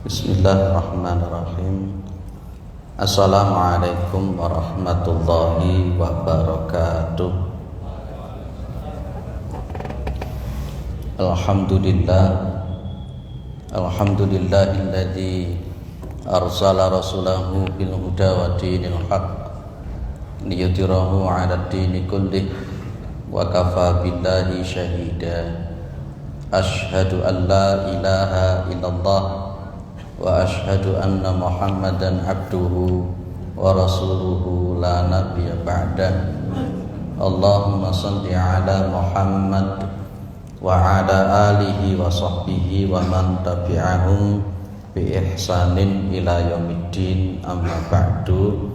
Bismillahirrahmanirrahim. Assalamualaikum warahmatullahi wabarakatuh. Alhamdulillahilladzi arsala rasulahu bil huda wa dinil haq liyudhhirahu 'alad dini kullih wa kafaa billahi syahida. Asyhadu an la ilaha illallah wa asyhadu anna Muhammadan abduhu wa rasuluhu la nabiyya ba'dah. Allahumma shalli ala Muhammad wa ala alihi wa sahbihi wa man tabi'ahum bi ihsanin ila yaumiddin, amma ba'du.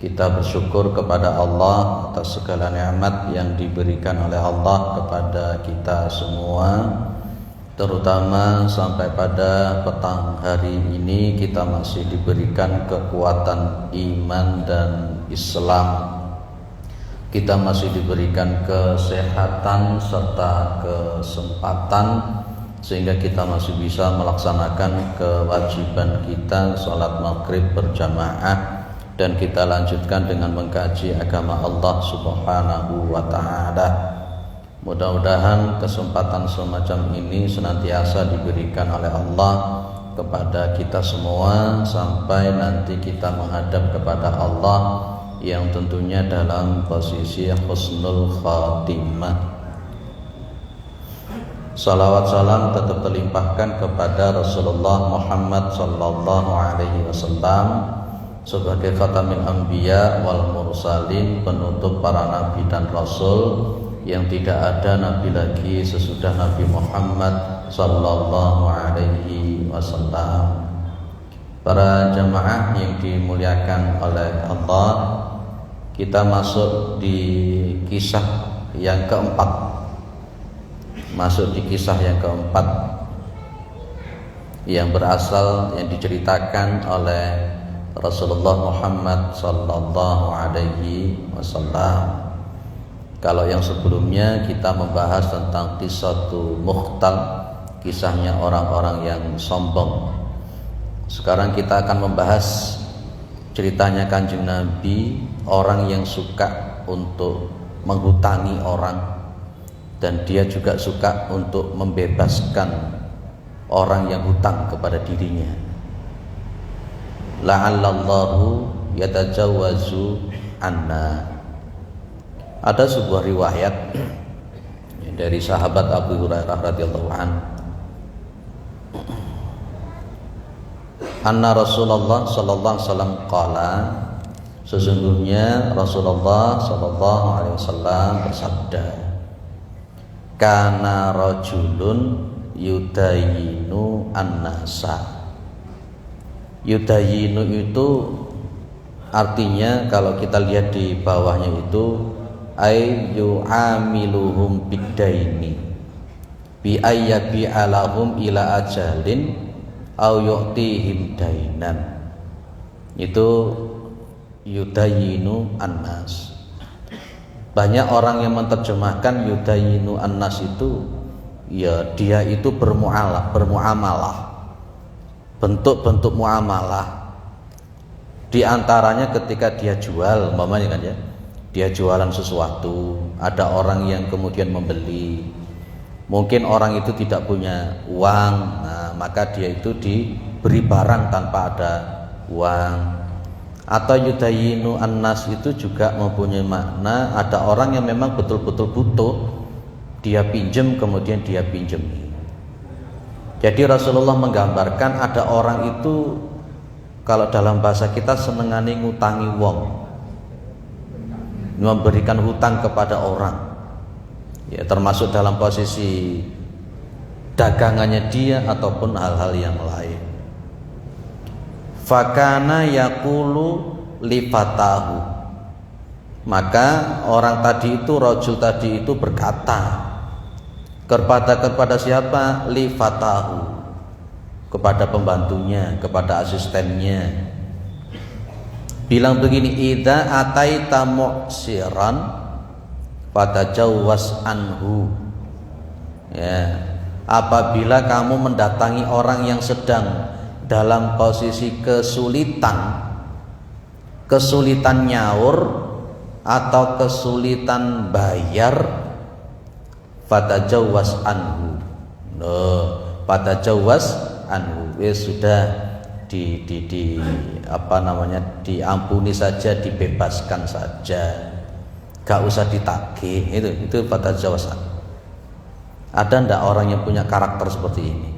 Kita bersyukur kepada Allah atas segala nikmat yang diberikan oleh Allah kepada kita semua, terutama sampai pada petang hari ini kita masih diberikan kekuatan iman dan Islam. Kita masih diberikan kesehatan serta kesempatan sehingga kita masih bisa melaksanakan kewajiban kita sholat maghrib berjamaah, dan kita lanjutkan dengan mengkaji agama Allah Subhanahu wa ta'ala. Mudah-mudahan kesempatan semacam ini senantiasa diberikan oleh Allah kepada kita semua sampai nanti kita menghadap kepada Allah yang tentunya dalam posisi husnul khatimah. Salawat salam tetap terlimpahkan kepada Rasulullah Muhammad sallallahu alaihi wasallam sebagai khatamil anbiya wal mursalin, penutup para nabi dan rasul, yang tidak ada nabi lagi sesudah Nabi Muhammad sallallahu alaihi wasallam. Para jamaah yang dimuliakan oleh Allah, kita masuk di kisah yang keempat. Yang berasal, yang diceritakan oleh Rasulullah Muhammad sallallahu alaihi wasallam. Kalau yang sebelumnya kita membahas tentang qissatul mukhtal, kisahnya orang-orang yang sombong. Sekarang kita akan membahas ceritanya Kanjeng Nabi, orang yang suka untuk menghutangi orang, dan dia juga suka untuk membebaskan orang yang hutang kepada dirinya. La'allallahu yatajawwazu anna. Ada sebuah riwayat dari sahabat Abu Hurairah radhiyallahu anhu, anna Rasulullah sallallahu alaihi wasallam qala, sesungguhnya Rasulullah sallallahu alaihi wasallam bersabda, kana rajulun yudayinu an-nasa. Yudayinu itu artinya kalau kita lihat di bawahnya itu ay yu'amiluhum biddaini bi ayyabi alahum ila ajalin au yu'tihim dainan. Itu yudayinu annas. Banyak orang yang menerjemahkan yudayinu annas itu ya dia itu bermuamalah, bentuk-bentuk muamalah. Di antaranya ketika dia jual, umpamanya kan ya, dia jualan sesuatu, ada orang yang kemudian membeli, mungkin orang itu tidak punya uang, nah, maka dia itu diberi barang tanpa ada uang. Atau yudayinu annas itu juga mempunyai makna ada orang yang memang betul-betul butuh, dia pinjam kemudian dia pinjami. Jadi Rasulullah menggambarkan ada orang itu kalau dalam bahasa kita senengane ngutangi wong, memberikan hutang kepada orang, ya termasuk dalam posisi dagangannya dia ataupun hal-hal yang lain. Fakana yaqulu lifatahu, maka orang tadi itu, rajul tadi itu berkata kepada siapa? Lifatahu, kepada pembantunya, kepada asistennya. Bilang begini, idza ataita mu'siran fatajawwas anhu. Ya, apabila kamu mendatangi orang yang sedang dalam posisi kesulitan nyaur atau kesulitan bayar, fatajawwas anhu. Fatajawwas anhu. Sudah diampuni saja, dibebaskan saja. Gak usah ditagih. Itu fatajawwas anhu. Ada ndak orang yang punya karakter seperti ini?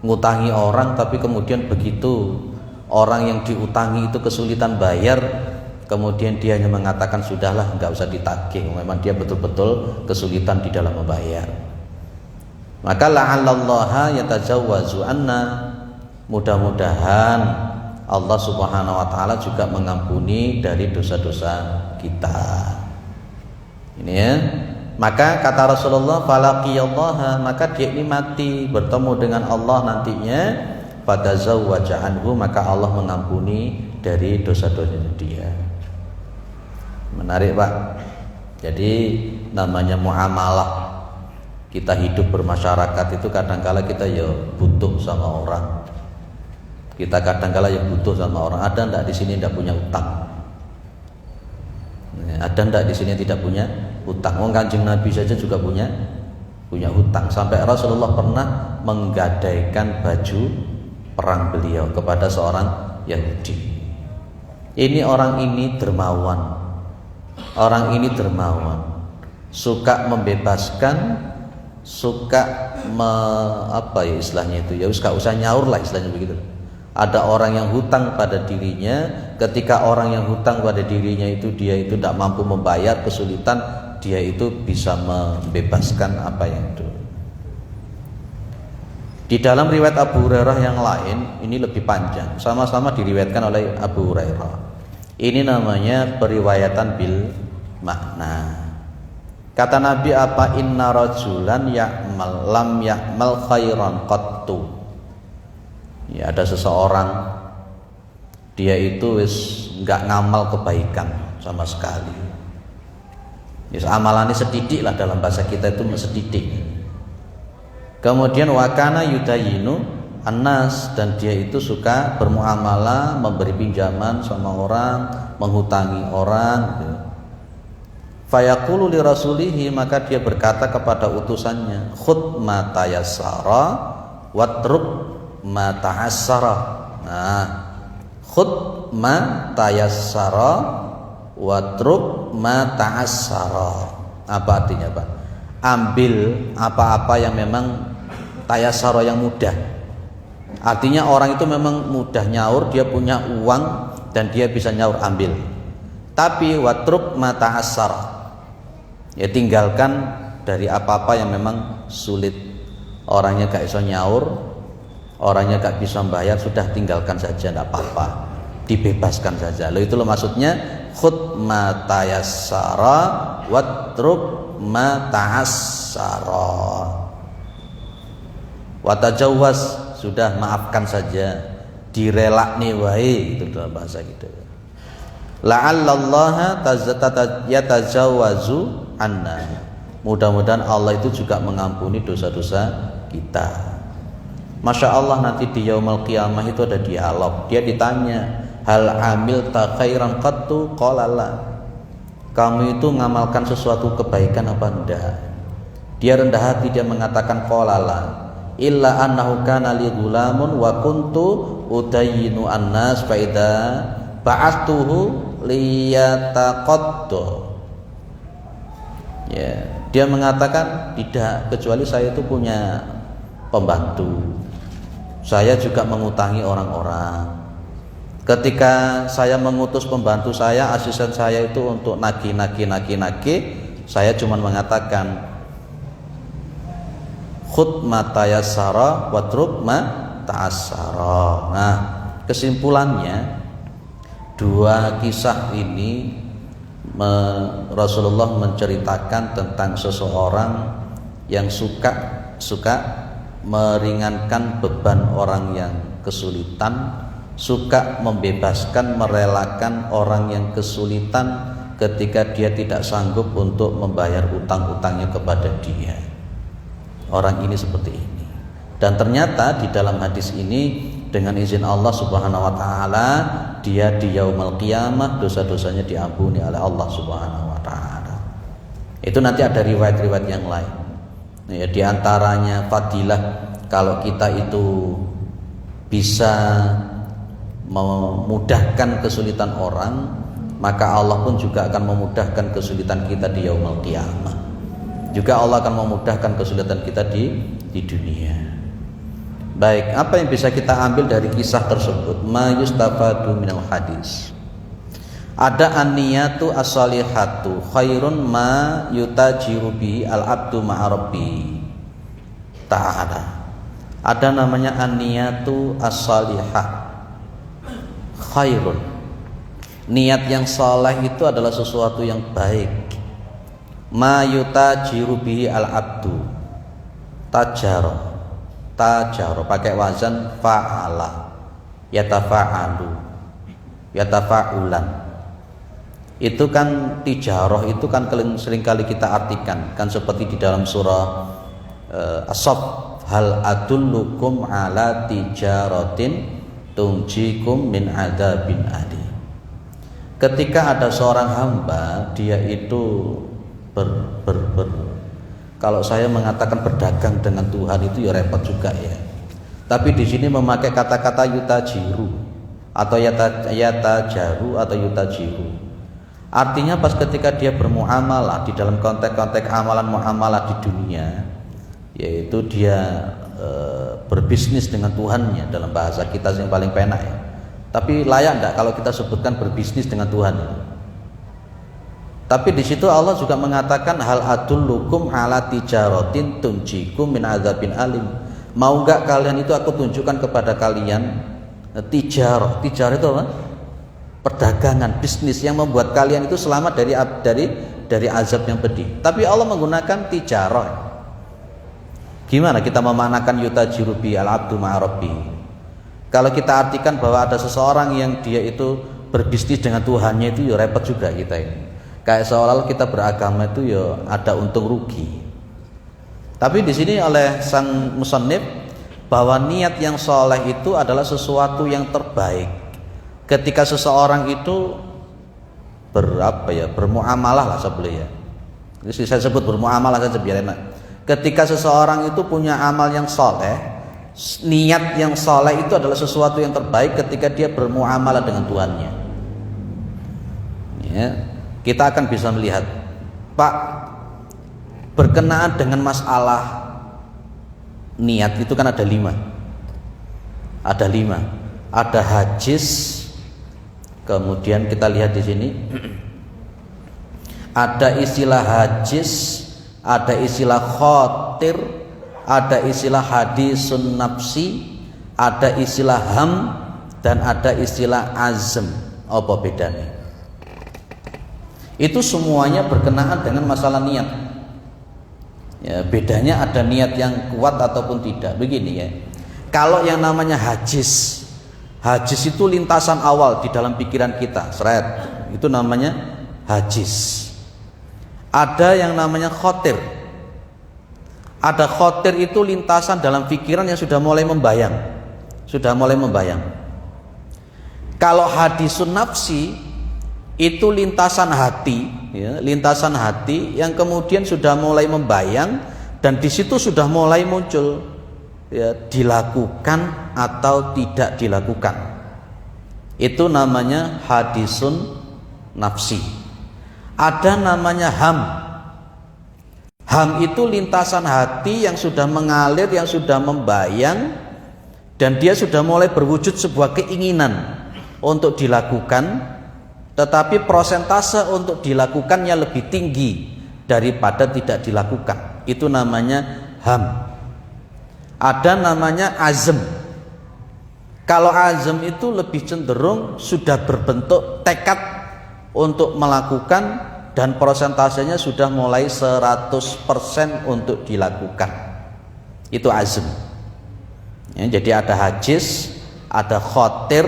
Ngutangi orang tapi kemudian begitu orang yang diutangi itu kesulitan bayar, kemudian dia hanya mengatakan sudahlah, nggak usah ditagih, memang dia betul-betul kesulitan di dalam membayar. Maka la'allallaha yatajawwazu anna, mudah-mudahan Allah Subhanahu wa taala juga mengampuni dari dosa-dosa kita. Ini ya. Maka kata Rasulullah, falaqiyallaha, maka dia ini mati bertemu dengan Allah nantinya, fatazawwaja anhu, maka Allah mengampuni dari dosa-dosanya dia. Menarik Pak. Jadi namanya muamalah, kita hidup bermasyarakat itu kadang-kala kita ya butuh sama orang. Kita kadang-kala ya butuh sama orang. Ada enggak di sini enggak punya utang? Ada enggak di sini tidak punya hutang? Kanjeng Nabi saja juga punya hutang. Sampai Rasulullah pernah menggadaikan baju perang beliau kepada seorang Yahudi. Ini orang ini dermawan. Orang ini dermawan. Suka membebaskan, suka istilahnya itu. Ya gak usah nyaur lah istilahnya begitu. Ada orang yang hutang pada dirinya, ketika orang yang hutang pada dirinya itu dia itu tidak mampu membayar, kesulitan, dia itu bisa membebaskan apa yang itu. Di dalam riwayat Abu Hurairah yang lain, ini lebih panjang, sama-sama diriwayatkan oleh Abu Hurairah. Ini namanya periwayatan bil makna. Kata Nabi apa? Inna rajulan ya'mal lam ya'mal khairan qattu. Ya, ada seseorang dia itu wis enggak ngamal kebaikan sama sekali. Yes, amalannya sedidik lah, dalam bahasa kita itu sedidik. Kemudian wakana yudayinu annas, dan dia itu suka bermuamalah, memberi pinjaman sama orang, menghutangi orang gitu. Fayaqulu li rasulihi, maka dia berkata kepada utusannya, khud ma tayassara watruk ma ta'assara. Nah, khud ma tayassara watruk ma ta'assara. Apa artinya Pak? Ambil apa-apa yang memang tayassara, yang mudah. Artinya orang itu memang mudah nyaur, dia punya uang dan dia bisa nyaur, ambil. Tapi watruk ma ta'assara, ya tinggalkan dari apa-apa yang memang sulit. Orangnya gak bisa nyaur, orangnya gak bisa membayar, sudah tinggalkan saja, tidak apa-apa, dibebaskan saja. Loh, itu loh maksudnya khud ma tayassara watruk ma ta'assara. Watajawwas, sudah maafkan saja, direlakni wae, itu dalam bahasa kita. La'allallaha yatajawwazu anna, mudah-mudahan Allah itu juga mengampuni dosa-dosa kita. Masya Allah, nanti di yaumul qiyamah itu ada dialog. Dia ditanya, hal amilta khairan qattu? Qala la. Kamu itu ngamalkan sesuatu kebaikan apa enggak? Dia rendah hati, dia mengatakan qala la. Illa annahu kana li gulamun wa kuntu udayyinu annas fa idza ba'athuhu liyataqadda. Ya, dia mengatakan tidak, kecuali saya itu punya pembantu. Saya juga mengutangi orang-orang. Ketika saya mengutus pembantu saya, asisten saya itu untuk nagih, saya cuma mengatakan khud ma tayassara watruk ma ta'assara. Nah, kesimpulannya dua kisah ini Rasulullah menceritakan tentang seseorang yang suka meringankan beban orang yang kesulitan, suka membebaskan, merelakan orang yang kesulitan ketika dia tidak sanggup untuk membayar utang-utangnya kepada dia. Orang ini seperti ini. Dan ternyata di dalam hadis ini dengan izin Allah Subhanahu wa taala dia di yaumul qiyamah dosa-dosanya diampuni oleh Allah Subhanahu wa taala. Itu nanti ada riwayat-riwayat yang lain. Ya, di antaranya fadilah kalau kita itu bisa memudahkan kesulitan orang, maka Allah pun juga akan memudahkan kesulitan kita di yaumul qiyamah. Juga Allah akan memudahkan kesulitan kita di dunia. Baik, apa yang bisa kita ambil dari kisah tersebut? Ma yustafadu minal hadis. Ada an-niyatu as-salihatu khairun ma yutajiru bihi al-abdu ma'a rabbi ta'ala. Ada namanya an-niyatu as-salihah khairun. Niat yang saleh itu adalah sesuatu yang baik. Ma yutajiru bihi al-abdu tajaro pakai wazan fa'ala, yatafa'alu, yatafa'ulan. Itu kan tijaroh itu kan seringkali kita artikan kan seperti di dalam surah As-Saff, hal adullukum ala tijaratin tunjikum min adzabin alim. Ketika ada seorang hamba dia itu kalau saya mengatakan berdagang dengan Tuhan itu ya repot juga ya. Tapi di sini memakai kata-kata yutajiru atau yatajaru atau yutajiru. Artinya pas ketika dia bermuamalah di dalam konteks-konteks amalan muamalah di dunia, yaitu dia berbisnis dengan Tuhannya dalam bahasa kita yang paling penak ya. Tapi layak enggak kalau kita sebutkan berbisnis dengan Tuhan? Tapi di situ Allah juga mengatakan hal adullukum ala tijaratin tunjikum min adzabin alim. Mau enggak kalian itu aku tunjukkan kepada kalian tijarah. Tijarah itu apa? Perdagangan, bisnis yang membuat kalian itu selamat dari azab yang pedih. Tapi Allah menggunakan tijarah. Gimana kita memaknakan yutajiru bi al-abdu ma'a rabbi? Kalau kita artikan bahwa ada seseorang yang dia itu berbisnis dengan Tuhannya itu ya repot juga kita ini. Kayak seolah-olah kita beragama itu ya ada untung rugi. Tapi di sini oleh sang musannif bahwa niat yang soleh itu adalah sesuatu yang terbaik. Ketika seseorang itu bermuamalah lah sebelumnya. Jadi saya sebut bermuamalah saja biar enak. Ketika seseorang itu punya amal yang soleh, niat yang soleh itu adalah sesuatu yang terbaik ketika dia bermuamalah dengan Tuhannya. Ya. Kita akan bisa melihat, Pak, berkenaan dengan masalah niat itu kan ada 5. Ada hajis, kemudian kita lihat di sini ada istilah hajis, ada istilah khotir, ada istilah hadisun nafsi, ada istilah ham, dan ada istilah azm. Apa bedanya? Itu semuanya berkenaan dengan masalah niat. Ya, bedanya ada niat yang kuat ataupun tidak. Begini ya. Kalau yang namanya hajis itu lintasan awal di dalam pikiran kita, seret. Itu namanya hajis. Ada yang namanya khotir. Ada khotir itu lintasan dalam pikiran yang sudah mulai membayang. Kalau hadisun nafsi itu lintasan hati, ya, lintasan hati yang kemudian sudah mulai membayang dan di situ sudah mulai muncul, ya, dilakukan atau tidak dilakukan. Itu namanya hadisun nafsi. Ada namanya ham. Ham itu lintasan hati yang sudah mengalir, yang sudah membayang dan dia sudah mulai berwujud sebuah keinginan untuk dilakukan. Tetapi prosentase untuk dilakukannya lebih tinggi daripada tidak dilakukan. Itu namanya ham. Ada namanya azm. Kalau azm itu lebih cenderung sudah berbentuk tekad untuk melakukan dan prosentasenya sudah mulai 100% untuk dilakukan. Itu azm. Ya, jadi ada hajis, ada khotir,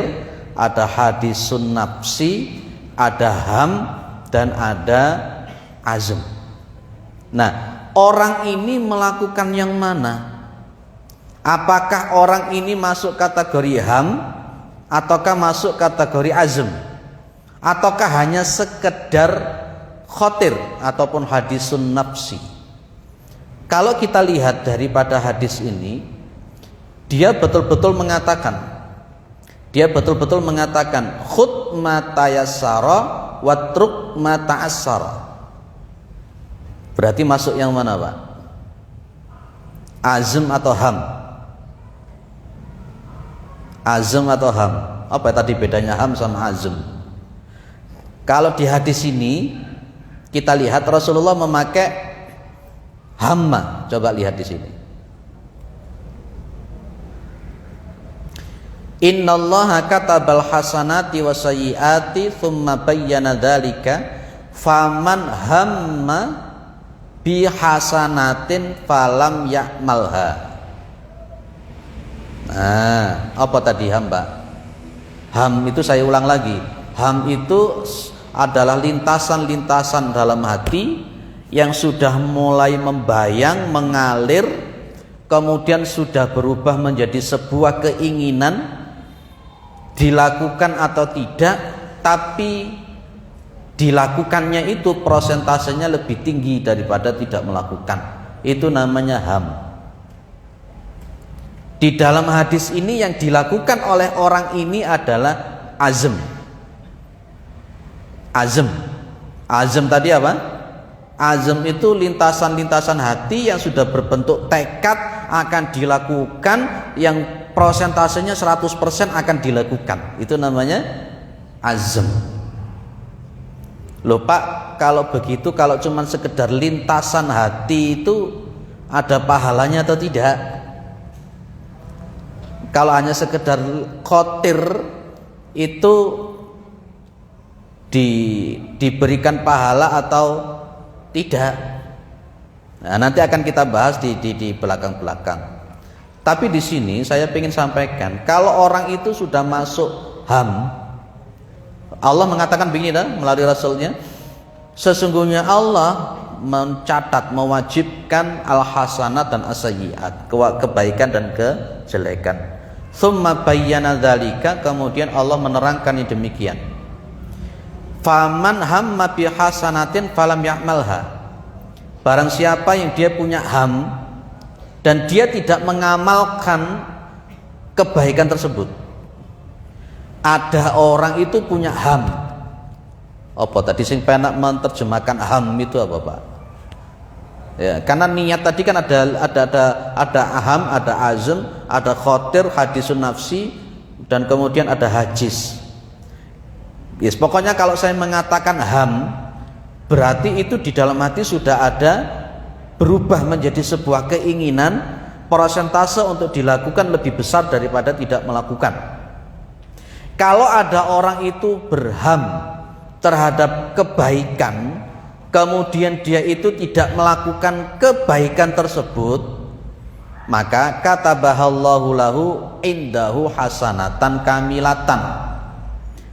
ada hadisun nafsi, ada ham, dan ada azm. Nah, orang ini melakukan yang mana? Apakah orang ini masuk kategori ham ataukah masuk kategori azm? Ataukah hanya sekedar khotir ataupun hadisun nafsi? Kalau kita lihat daripada hadis ini, dia betul-betul mengatakan khud ma tayassara watruk ma ta'assara. Berarti masuk yang mana, Pak? Azm atau ham? Azm atau ham? Apa tadi bedanya ham sama azm? Kalau di hadis ini kita lihat Rasulullah memakai hamma. Coba lihat di sini. Innallaha katabal hasanati wasayyiati tsumma bayyana dzalika faman hamma bi hasanatin falam ya'malha. Nah, apa tadi ham, Pak? Ham itu saya ulang lagi. Ham itu adalah lintasan-lintasan dalam hati yang sudah mulai membayang, mengalir, kemudian sudah berubah menjadi sebuah keinginan, dilakukan atau tidak, tapi dilakukannya itu prosentasenya lebih tinggi daripada tidak melakukan. Itu namanya ham. Di dalam hadis ini yang dilakukan oleh orang ini adalah azm. Azm tadi apa? Azm itu lintasan-lintasan hati yang sudah berbentuk tekad akan dilakukan, yang prosentasenya 100% akan dilakukan. Itu namanya azm. Loh Pak, kalau begitu, kalau cuma sekedar lintasan hati itu ada pahalanya atau tidak? Kalau hanya sekedar khotir itu diberikan pahala atau tidak? Nah, nanti akan kita bahas di belakang-belakang. Tapi di sini saya ingin sampaikan, kalau orang itu sudah masuk ham, Allah mengatakan begini melalui Rasulnya, sesungguhnya Allah mencatat, mewajibkan al-hasanat dan as-sayyiat, kebaikan dan kejelekan. Tsumma bayyana dzalika, kemudian Allah menerangkan ini demikian. Faman hamma bi hasanatin falam ya'malha. Barang siapa yang dia punya ham dan dia tidak mengamalkan kebaikan tersebut. Ada orang itu punya ham. Apa tadi sing penak menerjemahkan ham itu apa, Pak? Ya, karena niat tadi kan ada aham, ada azm, ada khotir, hadisun nafsi, dan kemudian ada hajis. Yes, pokoknya kalau saya mengatakan ham, berarti itu di dalam hati sudah ada berubah menjadi sebuah keinginan, persentase untuk dilakukan lebih besar daripada tidak melakukan. Kalau ada orang itu berham terhadap kebaikan, kemudian dia itu tidak melakukan kebaikan tersebut, maka katabahallahu lahu indahu hasanatan kamilatan.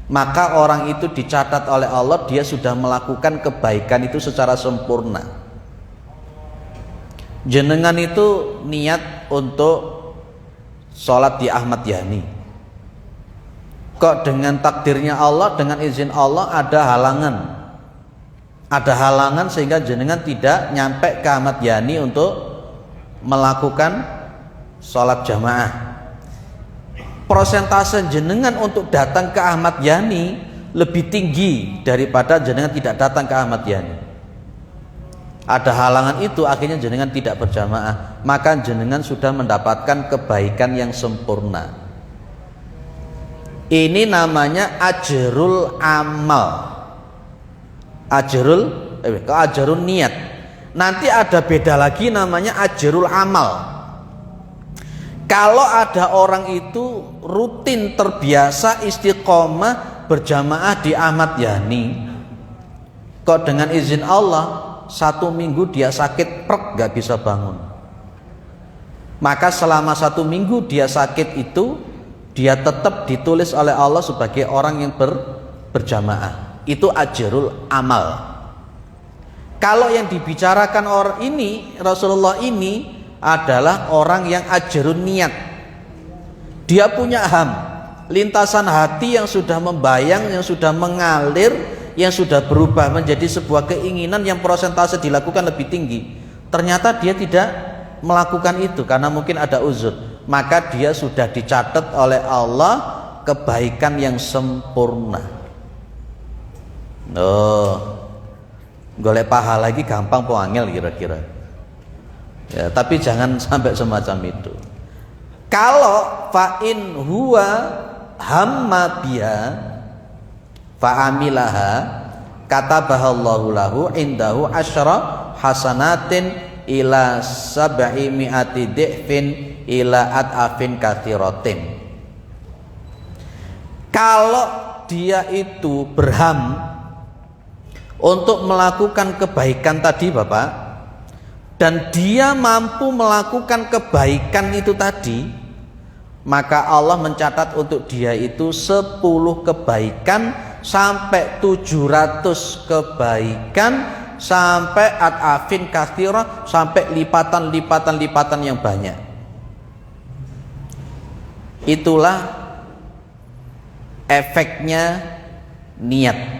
Maka orang itu dicatat oleh Allah, dia sudah melakukan kebaikan itu secara sempurna. Jenengan itu niat untuk sholat di Ahmad Yani, kok dengan takdirnya Allah, dengan izin Allah ada halangan sehingga jenengan tidak nyampe ke Ahmad Yani untuk melakukan sholat jamaah. Persentase jenengan untuk datang ke Ahmad Yani lebih tinggi daripada jenengan tidak datang ke Ahmad Yani. Ada halangan itu, akhirnya jenengan tidak berjamaah, maka jenengan sudah mendapatkan kebaikan yang sempurna. Ini namanya ajrul amal, ajrul niat. Nanti ada beda lagi namanya ajrul amal. Kalau ada orang itu rutin terbiasa istiqomah berjamaah di Ahmad Yani, kok dengan izin Allah 1 minggu dia sakit gak bisa bangun, maka selama 1 minggu dia sakit itu, dia tetap ditulis oleh Allah sebagai orang yang berjamaah. Itu ajrul amal. Kalau yang dibicarakan orang ini, Rasulullah ini adalah orang yang ajrun niat. Dia punya ham, lintasan hati yang sudah membayang, yang sudah mengalir, yang sudah berubah menjadi sebuah keinginan yang persentase dilakukan lebih tinggi. Ternyata dia tidak melakukan itu karena mungkin ada uzur, maka dia sudah dicatat oleh Allah kebaikan yang sempurna. Golek pahala lagi gampang po angel kira-kira. Ya, tapi jangan sampai semacam itu. Kalau fa'in huwa hamma biha fa'amilaha katabahallahu lahu indahu asyra hasanatin ila sab'i mi'ati di'fin ila at'afin katsiratin. Kalau dia itu berham untuk melakukan kebaikan tadi Bapak, dan dia mampu melakukan kebaikan itu tadi, maka Allah mencatat untuk dia itu 10 kebaikan sampai 700 kebaikan sampai at'afin katsirah, sampai lipatan yang banyak. Itulah efeknya niat.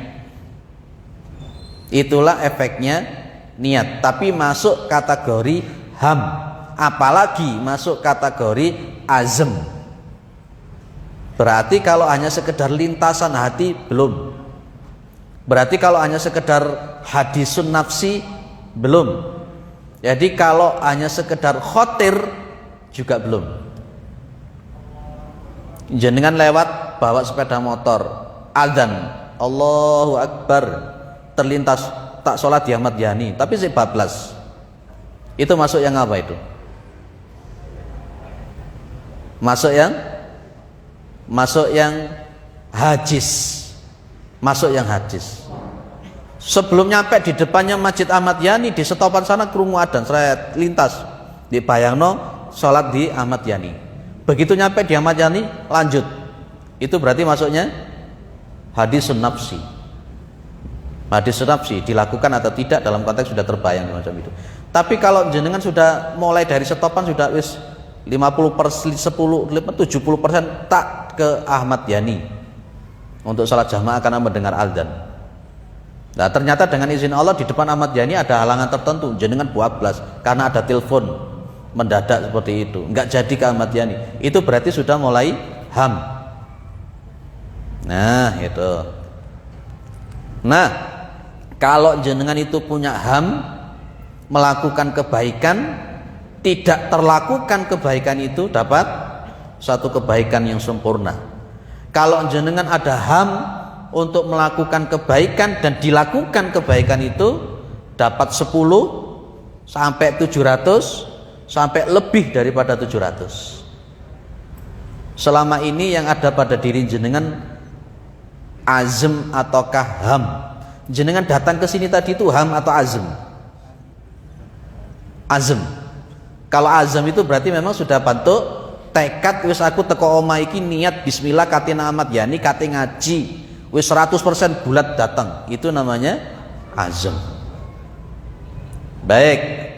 Itulah efeknya niat. Tapi masuk kategori ham, apalagi masuk kategori azm. Berarti kalau hanya sekedar lintasan hati belum. Berarti kalau hanya sekedar hadisun nafsi belum. Jadi kalau hanya sekedar khotir juga belum. Jenengan lewat bawa sepeda motor, adzan Allahu Akbar, terlintas tak sholat di Ahmad Yani tapi si bablas, itu masuk yang apa itu? Masuk yang hajis. Masuk yang hajis. Sebelum nyampe di depannya Masjid Ahmad Yani, di setopan sana krungu adzan, saya lintas di bayangno sholat di Ahmad Yani. Begitu nyampe di Ahmad Yani lanjut, itu berarti masuknya hadisun nafsi. Hadisun nafsi dilakukan atau tidak dalam konteks sudah terbayang macam itu. Tapi kalau jenengan sudah mulai dari setopan sudah wis 50%, 70% tak ke Ahmad Yani untuk salat jamaah karena mendengar azan. Nah, ternyata dengan izin Allah di depan Ahmad Yani ada halangan tertentu, jenengan bablas karena ada telepon mendadak seperti itu, enggak jadi ke Ahmad Yani. Itu berarti sudah mulai ham. Nah, itu. Nah, kalau jenengan itu punya ham, melakukan kebaikan, tidak terlakukan kebaikan itu dapat satu kebaikan yang sempurna. Kalau jenengan ada ham untuk melakukan kebaikan dan dilakukan kebaikan itu dapat 10 sampai 700 sampai lebih daripada 700. Selama ini yang ada pada diri jenengan azm ataukah ham? Jenengan datang ke sini tadi itu ham atau azm? Azm. Kalau azam itu berarti memang sudah bentuk tekad, wis aku teko omah iki niat bismillah katina Ahmad Yani kate ngaji, wis 100% bulat datang. Itu namanya azam. Baik.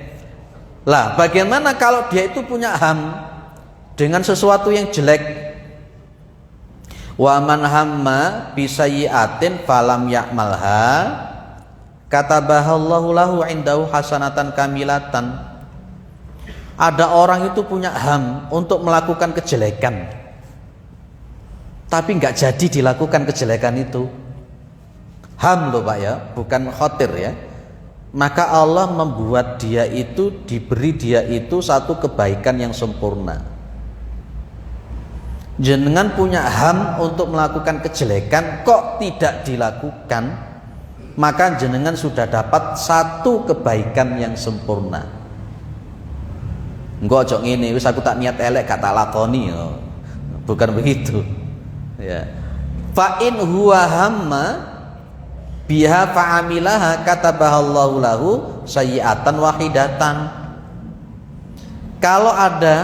Lah, bagaimana kalau dia itu punya ham dengan sesuatu yang jelek? Wa man hamma bisayyi'atin falam ya'malha katabahallahu lahu indahu hasanatan kamilatan. Ada orang itu punya ham untuk melakukan kejelekan, tapi nggak jadi dilakukan kejelekan itu. Ham loh Pak ya, bukan khotir ya. Maka Allah membuat dia itu, diberi dia itu satu kebaikan yang sempurna. Jenengan punya ham untuk melakukan kejelekan kok tidak dilakukan, maka jenengan sudah dapat satu kebaikan yang sempurna. Enggak ojo ngene, wis aku tak niat elek gak tak lakoni. Bukan begitu. Ya. Fa in huwa hamma biha fa'amilaha katabahallahu lahu sayyi'atan wahidatan. Kalau ada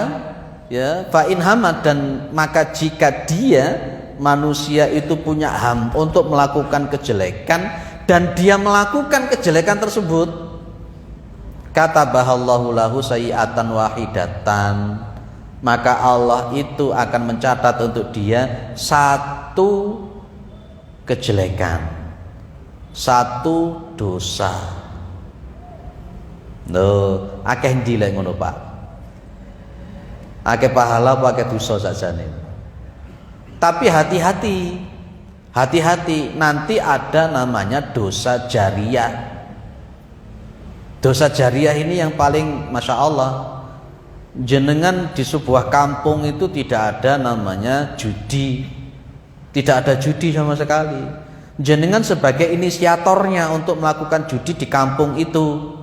ya fa in hamad, dan maka jika dia manusia itu punya ham untuk melakukan kejelekan dan dia melakukan kejelekan tersebut, katabahallahu lahu sayi'atan wahidatan, maka Allah itu akan mencatat untuk dia satu kejelekan, satu dosa. Loh, akeh ndi lek ngono, Pak? Akeh pahala apa akeh dosa sakjane. Tapi hati-hati, nanti ada namanya dosa jariyah. Dosa jariyah ini yang paling Masya Allah, jenengan di sebuah kampung itu tidak ada namanya judi, tidak ada judi sama sekali. Jenengan sebagai inisiatornya untuk melakukan judi di kampung itu,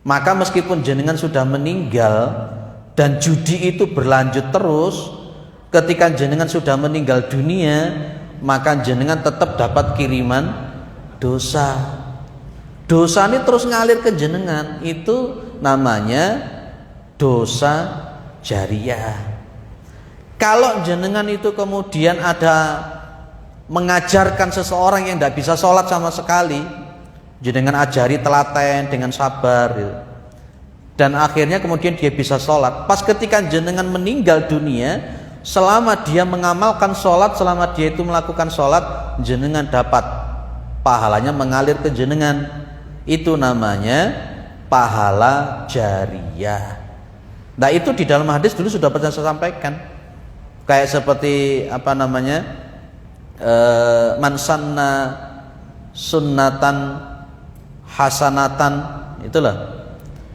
maka meskipun jenengan sudah meninggal dan judi itu berlanjut terus, ketika jenengan sudah meninggal dunia, maka jenengan tetap dapat kiriman dosa. Dosa ini terus ngalir ke jenengan, itu namanya dosa jariyah. Kalau jenengan itu kemudian ada mengajarkan seseorang yang tidak bisa sholat sama sekali, jenengan ajari telaten dengan sabar, dan akhirnya kemudian dia bisa sholat. Pas ketika jenengan meninggal dunia, selama dia mengamalkan sholat, selama dia itu melakukan sholat, jenengan dapat pahalanya mengalir ke jenengan. Itu namanya pahala jariyah. Nah itu di dalam hadis dulu sudah pernah saya sampaikan. Kayak seperti apa namanya, man sanna sunnatan hasanatan, itulah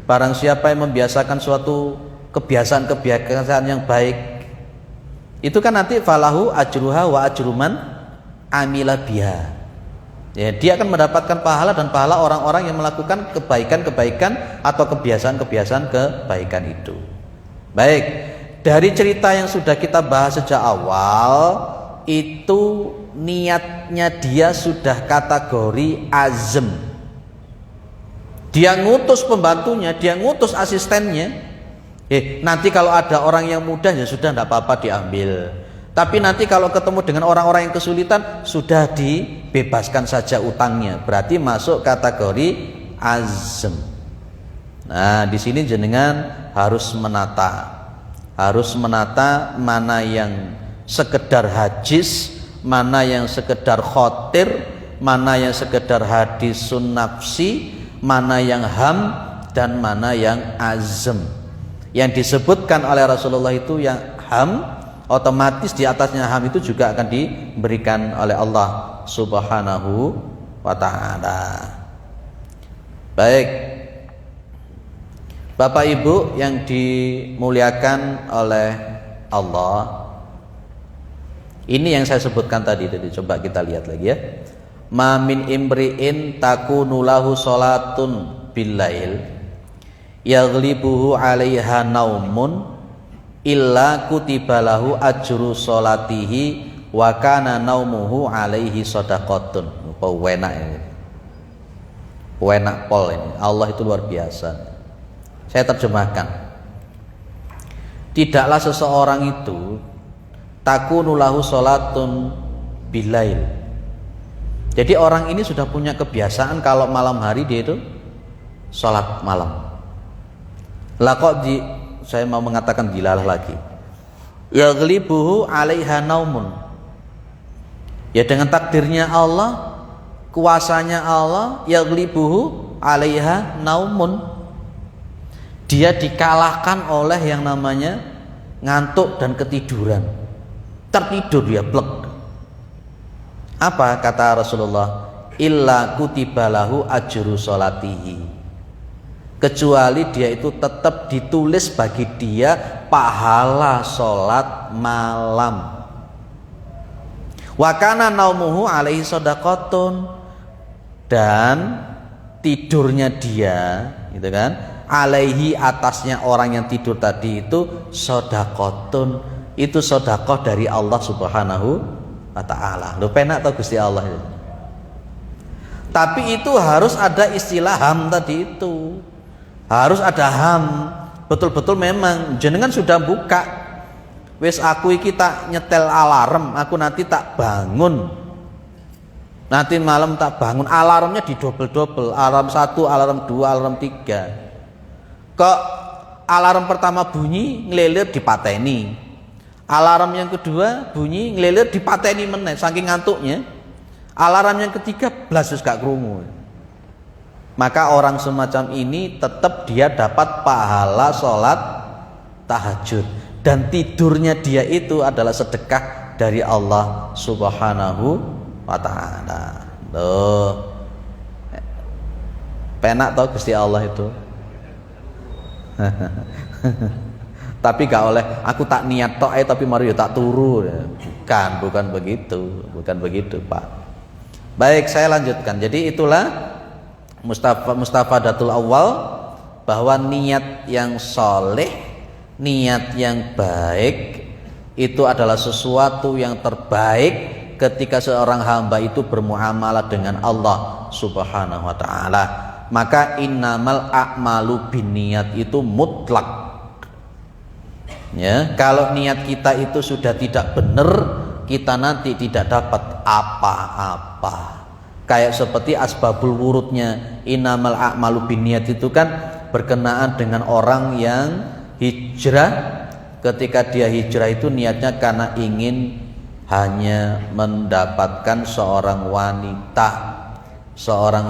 barang siapa yang membiasakan suatu kebiasaan yang baik, itu kan nanti falahu ajruha wa ajruman amila biha. Ya, dia akan mendapatkan pahala dan pahala orang-orang yang melakukan kebaikan-kebaikan atau kebiasaan-kebiasaan kebaikan itu. Baik, dari cerita yang sudah kita bahas sejak awal, itu niatnya dia sudah kategori azm. Dia ngutus pembantunya, dia ngutus asistennya. Nanti kalau ada orang yang mudah ya sudah, tidak apa-apa diambil. Tapi nanti kalau ketemu dengan orang-orang yang kesulitan, sudah dibebaskan saja utangnya. Berarti masuk kategori azm. Nah, di sini jenengan harus menata mana yang sekedar hajis, mana yang sekedar khotir, mana yang sekedar hadisun nafsi, mana yang ham, dan mana yang azm. Yang disebutkan oleh Rasulullah itu yang ham, otomatis di atasnya ham itu juga akan diberikan oleh Allah Subhanahu wa ta'ala. Baik, Bapak Ibu yang dimuliakan oleh Allah, ini yang saya sebutkan tadi. Coba kita lihat lagi ya. Ma min imri'in takunu lahu salatun billail yaghlibuhu 'alaiha naumun illa kutibalahu ajru sholatihi wa kana naumuhu alaihi shadaqatun. Enak ini, enak pol ini. Allah itu luar biasa. Saya terjemahkan, tidaklah seseorang itu takunu lahu sholatun bilail. Jadi orang ini sudah punya kebiasaan kalau malam hari dia itu sholat malam. Lah kok saya mau mengatakan dilalah lagi. Yaghlibuhu 'alaiha naumun. Ya dengan takdirnya Allah, kuasanya Allah, yaghlibuhu 'alaiha naumun. Dia dikalahkan oleh yang namanya ngantuk dan ketiduran. Tertidur dia blek. Apa kata Rasulullah? Illa kutibalahu ajru sholatihi. Kecuali dia itu tetap ditulis bagi dia pahala sholat malam. Wa kana naumuhu alaihi shadaqatun, dan tidurnya dia, gitu kan, alaihi atasnya orang yang tidur tadi itu shadaqatun, itu sedekah dari Allah Subhanahu wa ta'ala. Lu penak tau Gusti Allah itu. Tapi itu harus ada istilah ham tadi itu. Harus ada ham. Betul-betul memang jenengan sudah buka, wis aku iki tak nyetel alarm, aku nanti tak bangun, nanti malam tak bangun, alarmnya didobel-dobel, alarm 1, alarm 2, alarm 3. Kok alarm pertama bunyi ngelilir dipateni, alarm yang kedua bunyi ngelilir dipateni meneh saking ngantuknya, alarm yang ketiga blas wis gak krungu. Maka orang semacam ini tetap dia dapat pahala sholat tahajud, dan tidurnya dia itu adalah sedekah dari Allah Subhanahu wa ta'ala. Loh, penak tau Gusti Allah itu. Tapi gak oleh aku tak niat tok tapi mari tak turu. Bukan begitu Pak. Baik, saya lanjutkan. Jadi itulah mustafadatul awal, bahwa niat yang soleh, niat yang baik itu adalah sesuatu yang terbaik ketika seorang hamba itu bermuamalah dengan Allah Subhanahu wa ta'ala. Maka innamal a'malu binniyat itu mutlak. Ya, kalau niat kita itu sudah tidak benar, kita nanti tidak dapat apa-apa. Kayak seperti asbabul wurudnya innamal a'malu binniyat itu kan berkenaan dengan orang yang hijrah. Ketika dia hijrah itu niatnya karena ingin hanya mendapatkan seorang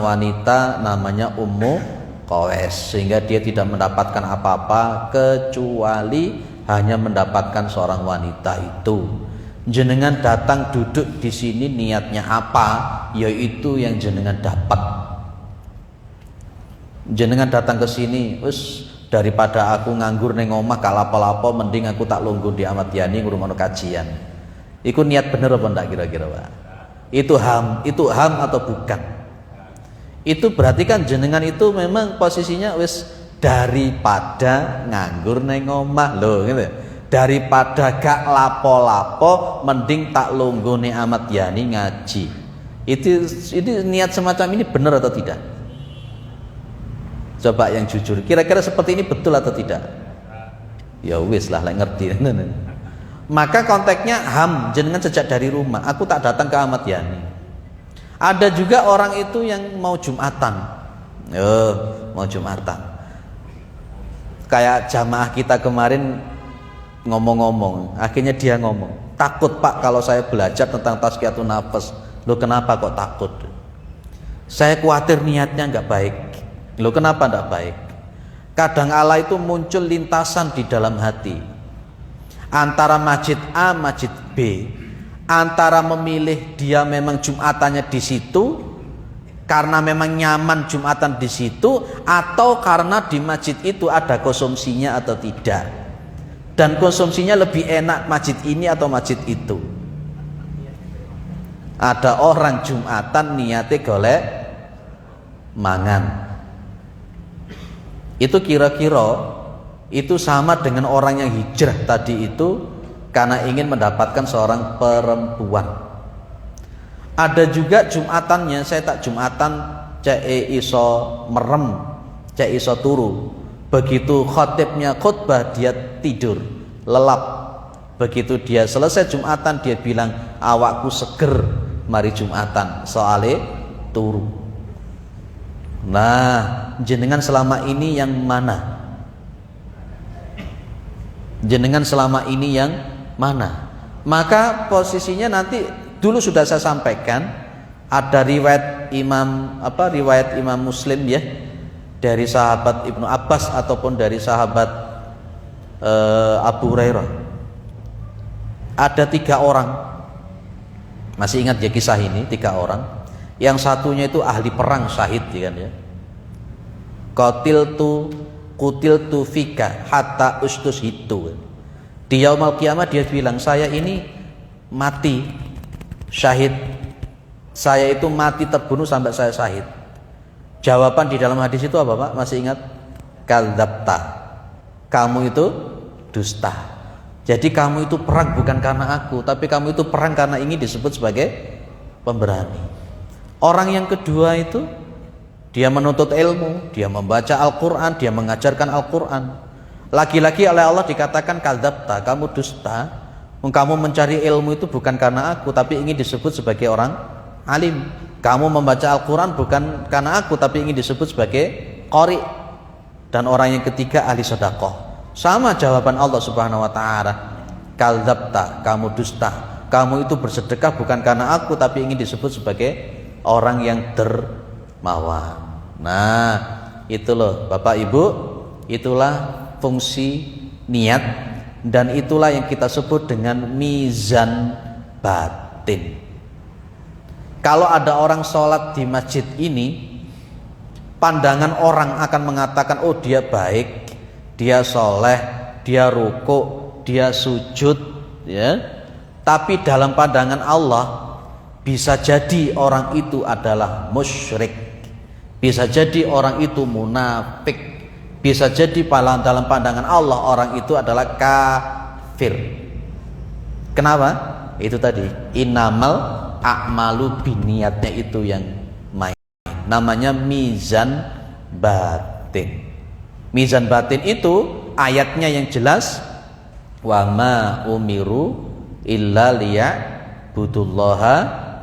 wanita namanya Ummu Qais, sehingga dia tidak mendapatkan apa-apa kecuali hanya mendapatkan seorang wanita itu. Jenengan datang duduk di sini niatnya apa? Yaitu yang jenengan dapat. Jenengan datang ke sini, wis daripada aku nganggur neng omah gak lapo-lapo, mending aku tak lungguh di Ahmad Yani ngurungono kajian. Iku niat bener apa ndak kira-kira, Pak? Itu ham atau bukan? Itu berarti kan jenengan itu memang posisinya wis daripada nganggur neng omah loh, gitu. Daripada gak lapo-lapo mending tak longgone Ahmad Yani ngaji. Itu niat semacam ini benar atau tidak? Coba yang jujur, kira-kira seperti ini betul atau tidak? Ya wis lah ngerti. Maka konteksnya ham, jenengan sejak dari rumah, aku tak datang ke Ahmad Yani. Ada juga orang itu yang mau Jumatan. Mau Jumatan. Kayak jamaah kita kemarin ngomong-ngomong, akhirnya dia ngomong, takut Pak kalau saya belajar tentang tazkiyatun nafas. Loh kenapa kok takut? Saya khawatir niatnya nggak baik. Loh kenapa nggak baik? Kadang Allah itu muncul lintasan di dalam hati antara masjid A, masjid B, antara memilih dia memang Jumatannya di situ karena memang nyaman Jumatan di situ, atau karena di masjid itu ada konsumsinya atau tidak. Dan konsumsinya lebih enak masjid ini atau masjid itu. Ada orang Jumatan niate golek mangan. Itu kira-kira itu sama dengan orang yang hijrah tadi itu karena ingin mendapatkan seorang perempuan. Ada juga Jumatannya, saya tak Jumatan cek iso merem, cek iso turu. Begitu khotibnya khutbah dia tidur lelap. Begitu dia selesai Jumatan dia bilang awakku seger mari Jumatan soale turu. Nah, jenengan selama ini yang mana? Jenengan selama ini yang mana? Maka posisinya nanti dulu sudah saya sampaikan, ada riwayat Imam Muslim ya, dari sahabat Ibnu Abbas ataupun dari sahabat Abu Hurairah. Ada 3 orang, masih ingat ya kisah ini, 3 orang. Yang satunya itu ahli perang, syahid ya kan ya. Qutiltu fika hatta ustus hitu. Di yaumul qiyamah dia bilang, saya ini mati syahid, saya itu mati terbunuh sampai saya syahid. Jawaban di dalam hadis itu apa Pak? Masih ingat? Kadzabta, kamu itu dusta. Jadi kamu itu perang bukan karena aku, tapi kamu itu perang karena ingin disebut sebagai pemberani. Orang yang kedua itu dia menuntut ilmu, dia membaca Al-Quran, dia mengajarkan Al-Quran. Lagi-lagi oleh Allah dikatakan kadzabta, kamu dusta. Kamu mencari ilmu itu bukan karena aku, tapi ingin disebut sebagai orang alim. Kamu membaca Al-Quran bukan karena aku, tapi ingin disebut sebagai qari. Dan orang yang ketiga ahli sedekah. Sama jawaban Allah Subhanahu wa taala. Kadzabta, kamu dusta. Kamu itu bersedekah bukan karena aku tapi ingin disebut sebagai orang yang dermawan. Nah, itu loh Bapak Ibu, itulah fungsi niat dan itulah yang kita sebut dengan mizan batin. Kalau ada orang sholat di masjid ini, pandangan orang akan mengatakan, oh dia baik, dia soleh, dia rukuk, dia sujud, ya. Tapi dalam pandangan Allah bisa jadi orang itu adalah musyrik, bisa jadi orang itu munafik, bisa jadi dalam pandangan Allah orang itu adalah kafir. Kenapa? Itu tadi innamal a'malu biniatnya itu yang main. Namanya mizan batin. Mizan batin itu ayatnya yang jelas, wa ma umiru illa liya'budullaha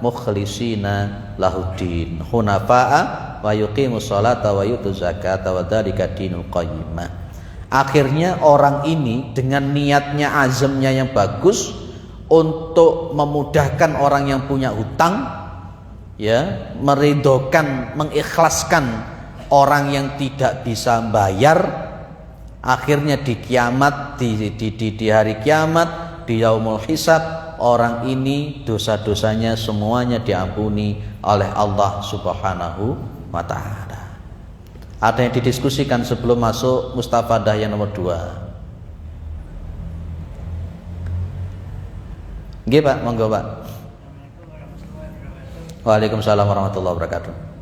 mukhlishina lahuddin hunafa'a wa yuqimus sholata wa yutuz zakata wa dzalika dinul qayyimah. Akhirnya orang ini dengan niatnya, azamnya yang bagus untuk memudahkan orang yang punya hutang, ya, meridhokan, mengikhlaskan orang yang tidak bisa bayar. Akhirnya di kiamat, di hari kiamat, di yaumul hisab, orang ini dosa-dosanya semuanya diampuni oleh Allah Subhanahu wa ta'ala. Ada yang didiskusikan sebelum masuk mustafadah yang nomor 2? Nggih Pak, monggo Pak. Waalaikumsalam warahmatullahi wabarakatuh.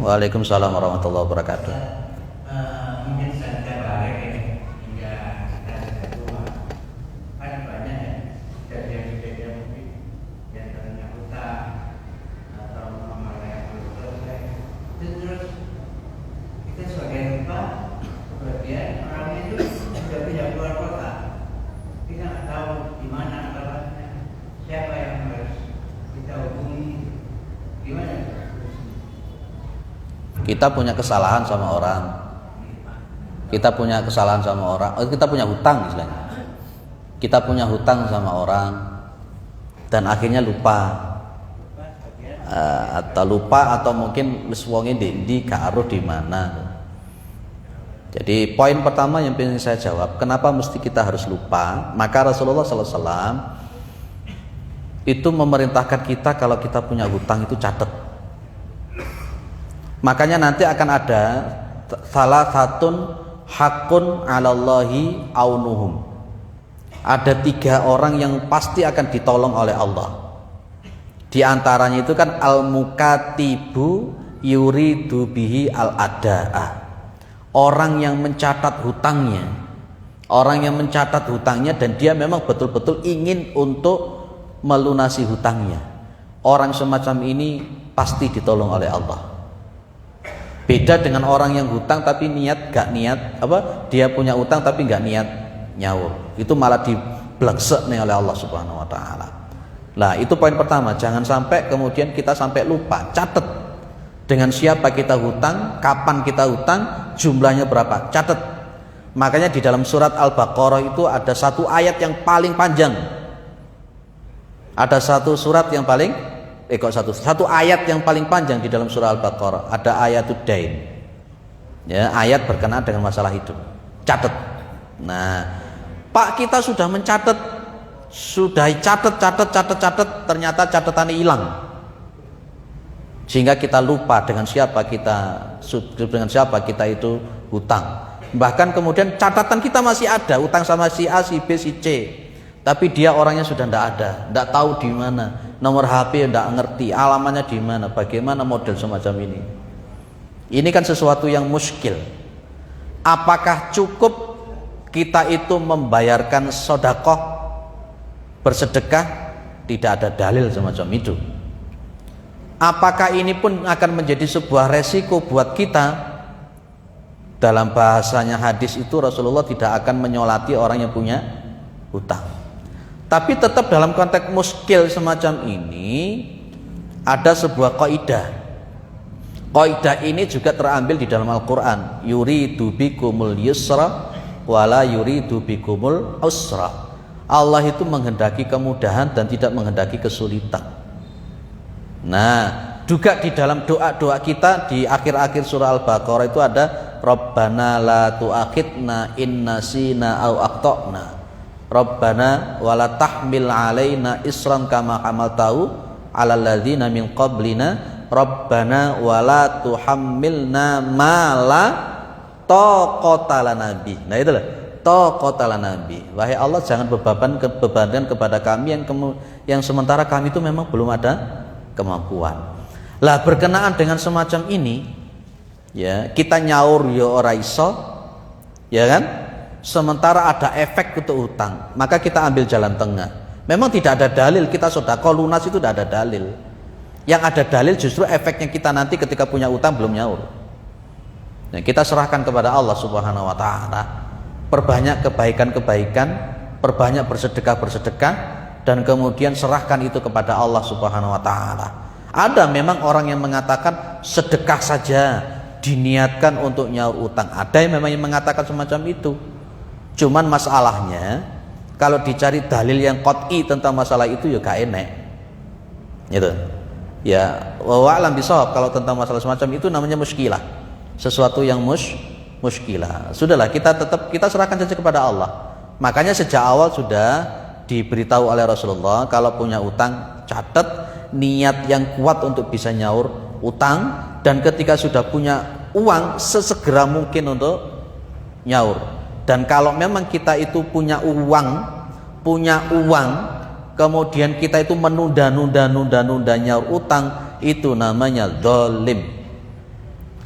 Waalaikumsalam warahmatullahi wabarakatuh. Mungkin saja balik ini hingga kita sudah tua, kan banyak ya kejadian-kejadian mungkin yang ternyata hutang atau mengalami yang belum selesai. Terus kita sebagai lupa, kemudian orang itu sudah pindah keluar kota, kita nggak tahu di mana tempatnya, siapa yang harus kita hubungi, gimana? Kita punya kesalahan sama orang, kita punya kesalahan sama orang, kita punya hutang istilahnya. Kita punya hutang sama orang dan akhirnya lupa, atau mungkin wis wonge ndi karo di mana. Jadi poin pertama yang ingin saya jawab, kenapa mesti kita harus lupa? Maka Rasulullah SAW itu memerintahkan kita kalau kita punya hutang itu catat. Makanya nanti akan ada salah satun hakun 'alallahi aunuhum. Ada 3 orang yang pasti akan ditolong oleh Allah. Di antaranya itu kan al-mukatibu yuridu bihi al-adaa. Orang yang mencatat hutangnya. Orang yang mencatat hutangnya dan dia memang betul-betul ingin untuk melunasi hutangnya. Orang semacam ini pasti ditolong oleh Allah. Beda dengan orang yang hutang tapi gak niat dia punya hutang tapi gak niat nyaur. Itu malah diblengsek nih oleh Allah Subhanahu wa taala. Nah, itu poin pertama, jangan sampai kemudian kita sampai lupa. Catat dengan siapa kita hutang, kapan kita hutang, jumlahnya berapa. Catat. Makanya di dalam surat Al-Baqarah itu ada satu ayat yang paling panjang. Ada satu surat yang paling satu ayat yang paling panjang di dalam surah Al-Baqarah, ada ayatud dain. Ya, ayat berkenaan dengan masalah hidup. Catat. Nah, Pak, kita sudah mencatat, sudah catat, ternyata catatannya hilang. Sehingga kita lupa dengan siapa kita itu hutang. Bahkan kemudian catatan kita masih ada, hutang sama si A, si B, si C. Tapi dia orangnya sudah tidak ada, tidak tahu di mana. nomor HP tidak ngerti, alamatnya di mana, bagaimana model semacam ini. Ini kan sesuatu yang muskil. Apakah cukup kita itu membayarkan sedekah, bersedekah? Tidak ada dalil semacam itu. Apakah ini pun akan menjadi sebuah resiko buat kita? Dalam bahasanya hadis itu Rasulullah tidak akan menyolati orang yang punya hutang. Tapi tetap dalam konteks muskil semacam ini ada sebuah kaidah. Kaidah ini juga terambil di dalam Al-Qur'an. Yuridu bikumul yusra wala yuridu bikumul usra. Allah itu menghendaki kemudahan dan tidak menghendaki kesulitan. Nah, juga di dalam doa-doa kita di akhir-akhir surah Al-Baqarah itu ada Rabbana la tu'akhidna in nasina aw akhtana. Rabbana wa la tahmil 'alaina isran kama hamaltahu 'alal ladzina min qablina. Rabbana wa la tuhammilna ma la taqata lana bi. Nah itulah taqata lana bi. Wahai Allah, jangan bebankan kepada kami yang sementara kami itu memang belum ada kemampuan. Lah berkenaan dengan semacam ini, ya kita nyaur ya ora iso, ya kan? Sementara ada efek untuk utang, maka kita ambil jalan tengah. Memang tidak ada dalil kita sedekah lunas, itu tidak ada dalil. Yang ada dalil justru efeknya kita nanti ketika punya utang belum nyaur. Nah, kita serahkan kepada Allah Subhanahu wa taala. Perbanyak kebaikan-kebaikan, perbanyak bersedekah-bersedekah, dan kemudian serahkan itu kepada Allah Subhanahu wa taala. Ada memang orang yang mengatakan sedekah saja diniatkan untuk nyaur utang. Ada yang memang mengatakan semacam itu. Cuman masalahnya kalau dicari dalil yang qat'i tentang masalah itu ya gak enak. Gitu. Ya, wa a'lam bishawab, kalau tentang masalah semacam itu namanya muskilah. Sesuatu yang muskilah. Sudahlah, kita serahkan saja kepada Allah. Makanya sejak awal sudah diberitahu oleh Rasulullah, kalau punya utang catat niat yang kuat untuk bisa nyaur utang, dan ketika sudah punya uang sesegera mungkin untuk nyaur. Dan kalau memang kita itu punya uang, kemudian kita itu menunda nyaur utang, itu namanya zalim.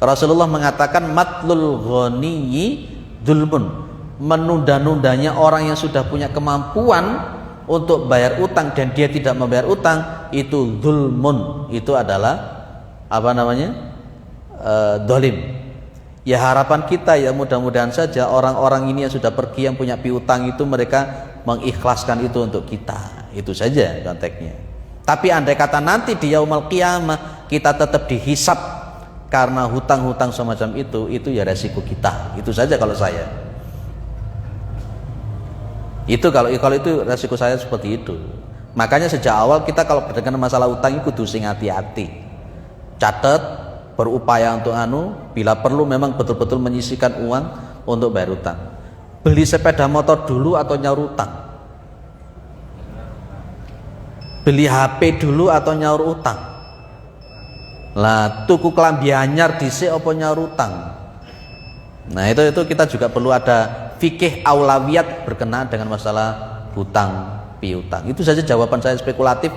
Rasulullah mengatakan matlul ghaniyyi dzulmun. Menunda-nundanya orang yang sudah punya kemampuan untuk bayar utang dan dia tidak membayar utang, itu dzulmun. Itu adalah apa namanya? Zalim. Ya harapan kita ya mudah-mudahan saja orang-orang ini yang sudah pergi yang punya piutang itu mereka mengikhlaskan itu untuk kita. Itu saja konteksnya. Tapi andai kata nanti di yaumul qiyamah kita tetap dihisab karena hutang-hutang semacam itu ya resiko kita. Itu saja kalau saya. Itu kalau itu resiko saya seperti itu. Makanya sejak awal kita kalau berkaitan masalah utang itu kudu sing hati-hati. Catat, berupaya untuk bila perlu memang betul-betul menyisihkan uang untuk bayar utang. Beli sepeda motor dulu atau nyaur utang? Beli HP dulu atau nyaur utang? Lah tuku klambi anyar dhisik apa nyaur utang? Nah itu kita juga perlu ada fikih aulawiyat berkenaan dengan masalah hutang piutang. Itu saja jawaban saya spekulatif.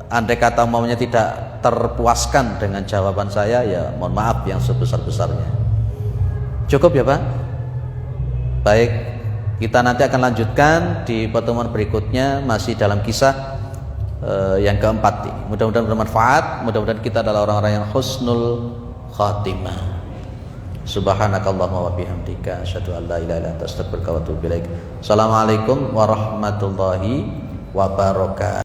Andai kata maunya tidak terpuaskan dengan jawaban saya, ya mohon maaf yang sebesar-besarnya. Cukup ya Pak? Baik, kita nanti akan lanjutkan di pertemuan berikutnya masih dalam kisah yang keempat. Mudah-mudahan bermanfaat, mudah-mudahan kita adalah orang-orang yang husnul khatimah. Subhanakallahumma wa bihamdika asyhadu an la ilaha illa anta astaghfiruka wa atubu ilaik. Assalamualaikum warahmatullahi wabarakatuh.